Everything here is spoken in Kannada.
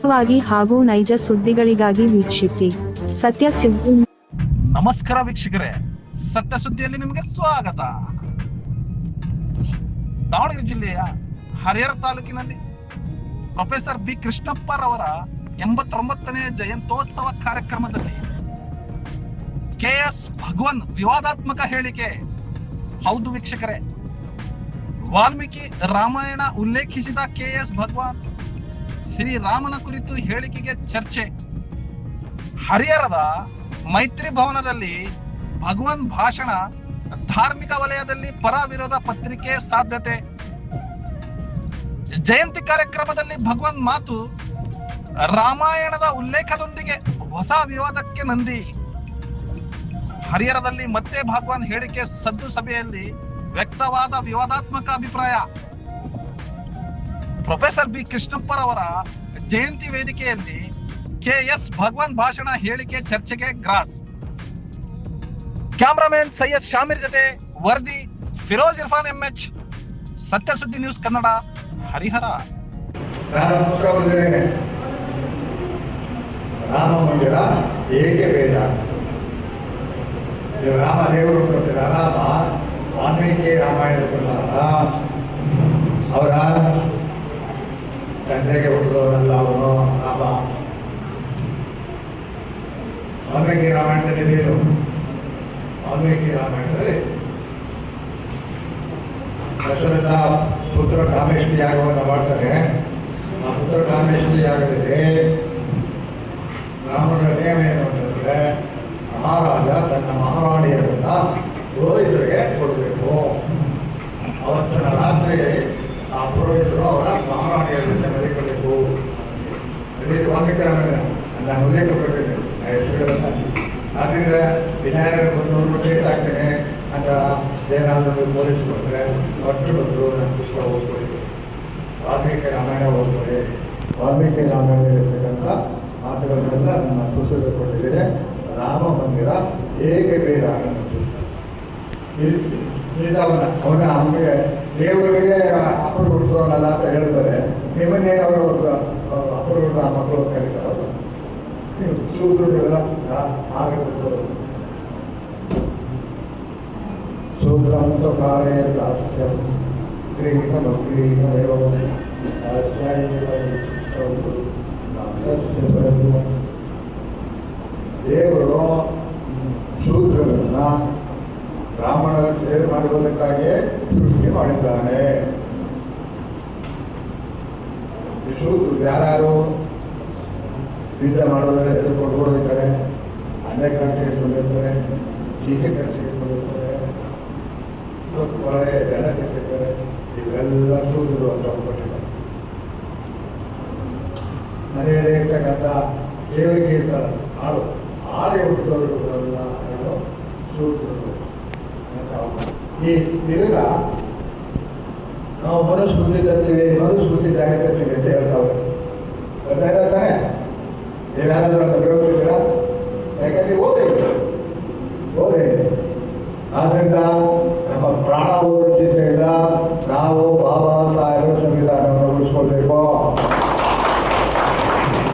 ನಿಖರವಾಗಿ ಹಾಗೂ ನೈಜ ಸುದ್ದಿಗಳಿಗಾಗಿ ವೀಕ್ಷಿಸಿ ಸತ್ಯ ಸುದ್ದಿ. ನಮಸ್ಕಾರ ವೀಕ್ಷಕರೇ, ಸತ್ಯ ಸುದ್ದಿಯಲ್ಲಿ ನಿಮಗೆ ಸ್ವಾಗತ. ದಾವಣಗೆರೆ ಜಿಲ್ಲೆಯ ಹರಿಹರ ತಾಲೂಕಿನಲ್ಲಿ ಪ್ರೊಫೆಸರ್ ಬಿ ಕೃಷ್ಣಪ್ಪರವರ 89ನೇ ಜಯಂತ್ಯೋತ್ಸವ ಕಾರ್ಯಕ್ರಮದಲ್ಲಿ ಕೆಎಸ್ ಭಗವಾನ್ ವಿವಾದಾತ್ಮಕ ಹೇಳಿಕೆ. ಹೌದು ವೀಕ್ಷಕರೇ, ವಾಲ್ಮೀಕಿ ರಾಮಾಯಣ ಉಲ್ಲೇಖಿಸಿದ ಕೆಎಸ್ ಭಗವಾನ್ ಶ್ರೀರಾಮನ ಕುರಿತು ಹೇಳಿಕೆಗೆ ಚರ್ಚೆ. ಹರಿಹರದ ಮೈತ್ರಿ ಭವನದಲ್ಲಿ ಭಗವಾನ್ ಭಾಷಣ, ಧಾರ್ಮಿಕ ವಲಯದಲ್ಲಿ ಪರ ವಿರೋಧ ಪತ್ರಿಕೆ ಸಾಧ್ಯತೆ. ಜಯಂತಿ ಕಾರ್ಯಕ್ರಮದಲ್ಲಿ ಭಗವಾನ್ ಮಾತು ರಾಮಾಯಣದ ಉಲ್ಲೇಖದೊಂದಿಗೆ ಹೊಸ ವಿವಾದಕ್ಕೆ ನಂದಿ. ಹರಿಹರದಲ್ಲಿ ಮತ್ತೆ ಭಗವಾನ್ ಹೇಳಿಕೆ ಸದ್ದು, ಸಭೆಯಲ್ಲಿ ವ್ಯಕ್ತವಾದ ವಿವಾದಾತ್ಮಕ ಅಭಿಪ್ರಾಯ. ಪ್ರೊಫೆಸರ್ ಬಿ ಕೃಷ್ಣಪ್ಪರವರ ಜಯಂತಿ ವೇದಿಕೆಯಲ್ಲಿ ಕೆಎಸ್ ಭಗವಾನ್ ಭಾಷಣ, ಹೇಳಿಕೆ ಚರ್ಚೆಗೆ ಗ್ರಾಸ್. ಕ್ಯಾಮರಾಮನ್ ಸೈಯದ್ ಶಾಮೀರ್ ಜೊತೆ ವರದಿ ಫಿರೋಜ್ ಇರ್ಫಾನ್ ಎಂಎಚ್, ಸತ್ಯ ಸುದ್ದಿ ನ್ಯೂಸ್ ಕನ್ನಡ, ಹರಿಹರ. ರಾಮ ಮಂದಿರ ಏಕೆ ಬೇಡ? ರಾಮ ದೇವರು ಕೊಟ್ಟಿದ ರಾಮ ವಾಲ್ಮೀಕಿ ರಾಮಾಯಣ ಪ್ರಕಾರ ಅವರ ತಂದೆಗೆ ಹುಟ್ಟಿದವರಲ್ಲ ಅವನು ರಾಮ. ವಾಲ್ಮೀಕಿ ರಾಮಾಯಣದಲ್ಲಿ ಏನು? ವಾಲ್ಮೀಕಿ ರಾಮಾಯಣದಲ್ಲಿ ದಶರಥ ಪುತ್ರ ಕಾಮೇಷ್ಟಿ ಯಾಗವನ್ನು ಮಾಡ್ತಾರೆ. ಆ ಪುತ್ರ ಕಾಮೇಷ್ಟಿ ಯಾಗದಲ್ಲಿ ರಾಮನ ನಿಯಮ ಏನು ಅಂತಂದ್ರೆ, ಮಹಾರಾಜ ತನ್ನ ಮಹಾರಾಣಿಯರನ್ನ ಪುರೋಹಿತರಿಗೆ ಕೊಡಬೇಕು. ಅವತ್ತಿನ ರಾತ್ರಿ ಆ ಪುರೋಹಿತರು ಅವರ ಮಹಾರಾಣಿಯರನ್ನ ಮರಿಕೊಳ್ಬೇಕು. ಅದೇ ವಾಲ್ಮೀಕಿ ರಾಮಾಯಣ ನಾನು ಉಲ್ಲೇಖ ಕೊಟ್ಟಿದ್ದೇನೆ. ಆದ್ದರಿಂದ ವಿನಾಯಕ ಬಂದು ಡೇಟ್ ಆಗ್ತೇನೆ ಅಂತ ಏನಾದರೂ ಪೊಲೀಸ್ ಕೊಟ್ಟರೆ ಒಟ್ಟು ಬಂದರು ನನ್ನ ಪುಸ್ತಕ ಓದ್ಕೊಳ್ಳಿ, ವಾಲ್ಮೀಕಿ ರಾಮಾಯಣ ಓದ್ಕೊಳ್ಳಿ. ವಾಲ್ಮೀಕಿ ರಾಮಾಯಣದಲ್ಲಿರ್ತಕ್ಕಂಥ ಮಾತುಗಳನ್ನೆಲ್ಲ ನನ್ನ ಪುಸ್ತಕ ಕೊಟ್ಟಿದ್ದೇನೆ. ರಾಮ ಮಂದಿರ ಹೇಗೆ ಬೇಡ ಅವನ ನಮಗೆ ದೇವರಿಗೆ ಅಪ್ಪರು ಹುಟ್ಟಿದವನಲ್ಲ ಅಂತ ಹೇಳ್ತಾರೆ. ನಿಮ್ಮನ್ನೇ ಅವರು ಅಪ್ಪರು ಹುಟ್ಟಿದ ಮಕ್ಕಳು ಕರೀತಾರೆ. ನೀವು ಸೂತ್ರಗಳೆಲ್ಲ ಆಗಬೇಕು. ಸೂತ್ರಂತ ಕಾರ್ಯ ದೇವರು ಸೂತ್ರಗಳನ್ನ ಬ್ರಾಹ್ಮಣರ ಸೇವೆ ಮಾಡುವುದಕ್ಕಾಗಿಯೇ ಸೃಷ್ಟಿ ಮಾಡಿದ್ದಾನೆ. ಈ ಸೂತ್ರ ಯಾರು ಯುದ್ಧ ಮಾಡೋದ್ರೆ ಎದುರ್ಕೊಂಡು ಓಡಿರ್ತಾರೆ, ಅನ್ನ ಕಟ್ಟಿಟ್ಕೊಂಡಿರ್ತಾರೆ, ಟೀಕೆ ಕಟ್ಟಿಟ್ಕೊಂಡಿರ್ತಾರೆ, ಒಳ್ಳೆ ಜನ ಕಟ್ಟಿರ್ತಾರೆ. ಇವೆಲ್ಲ ಸೂತ್ರರು ಅಂತ ಕೊಟ್ಟಿದ್ದಾರೆ. ಮನೆಯಲ್ಲಿ ಇರ್ತಕ್ಕಂಥ ದೇವರಿಗೆ ಇರ್ತಾರೆ ಆಳು, ಆಳೆ ಹುಟ್ಟಿದವರುಗಳನ್ನ ಸೂತ್ರರು. ಈ ತಿರುಗ ನಾವು ಮನುಸ್ಮೃತಿ ತರ್ತೀವಿ, ಮನುಸ್ಮೃತಿ ಜಾಗ ತರ್ತೀವಿ ಅಂತ ಹೇಳ್ತಾವೆ. ಗೊತ್ತಾಗ್ತಾನೆ? ನೀವ್ಯಾರಾದ್ರೂ ಅಂತ ಬಿಡೋದಿಲ್ಲ.